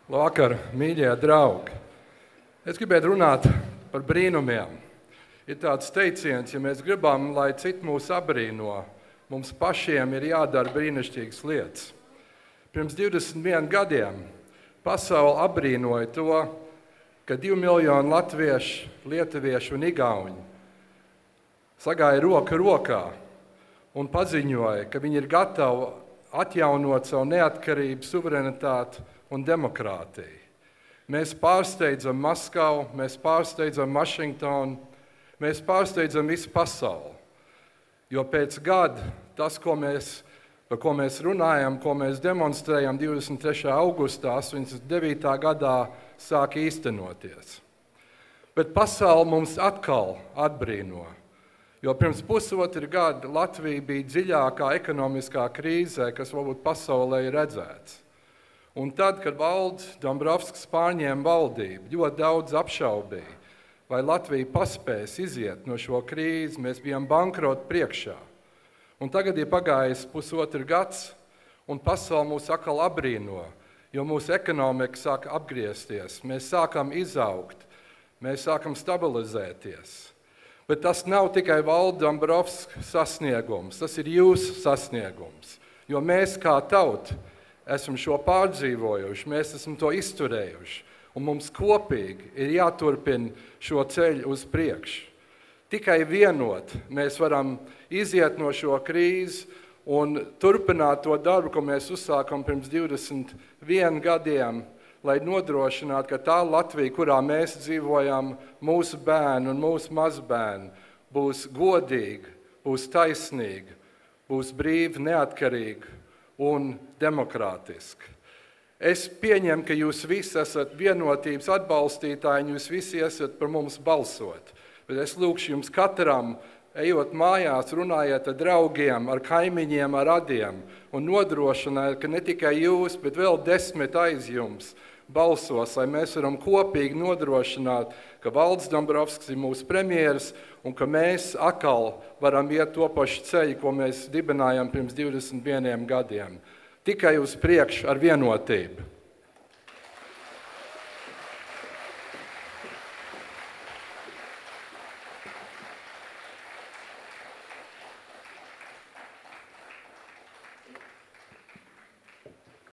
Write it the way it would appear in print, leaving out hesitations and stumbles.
Labvakar, mīļie draugi! Es gribētu runāt par brīnumiem. Ir tāds teiciens, ja mēs gribam, lai citi mūs abrīno, mums pašiem ir jādara brīnišķīgas lietas. Pirms 21 gadiem pasaule abrīnoja to, ka 2 miljoni latviešu, lietuviešu un igauņu sagāja roku rokā un paziņoja, ka viņi ir gatavi atjaunot savu neatkarību, suverenitāti un demokrātiju. Mēs pārsteidzam Maskavu, mēs pārsteidzam Vašingtonu, mēs pārsteidzam visu pasauli. Jo pēc gada tas, par ko mēs runājam, ko mēs demonstrējam 23. augustā 89. gadā, sāk īstenoties. Bet pasauli mums atkal atbrīno. Jo pirms pusotru gadu Latvija bija dziļākā ekonomiskā krīzē, kas varbūt pasaulē ir redzēts. Un tad, kad Valdis Dombrovskis pārņēma valdību, ļoti daudz apšaubīja, vai Latvija paspēs iziet no šo krīzi, mēs bijām bankrota priekšā. Un tagad ir pagājis pusotru gads, un pasaule mūs atkal abrīno, jo mūsu ekonomika sāk apgriezties, mēs sākam izaugt, mēs sākam stabilizēties. Bet tas nav tikai Valdis Dombrovskis sasniegums, tas ir jūsu sasniegums, jo mēs kā tauta esam šo pārdzīvojuši, mēs esam to izturējuši, un mums kopīgi ir jāturpina šo ceļu uz priekšu. Tikai vienot mēs varam iziet no šo krīzi un turpināt to darbu, ko mēs uzsākam pirms 21 gadiem, lai nodrošinātu, ka tā Latvija, kurā mēs dzīvojam, mūsu bērni un mūsu mazbērni, būs godīga, būs taisnīga, būs brīva, neatkarīga un demokrātiska. Es pieņemu, ka jūs visi esat vienotības atbalstītāji, un jūs visi esat par mums balsot. Bet es lūkšu jums katram, ejot mājās, runājiet ar draugiem, ar kaimiņiem, ar radiem, un nodrošinājiet, ka ne tikai jūs, bet vēl 10 aiz jums balsos, lai mēs varam kopīgi nodrošināt, ka Valdis Dombrovskis ir mūsu premjeras un ka mēs atkal varam iet to pašu ceļu, ko mēs dibinājām pirms 21 gadiem. Tikai uz priekšu ar vienotību.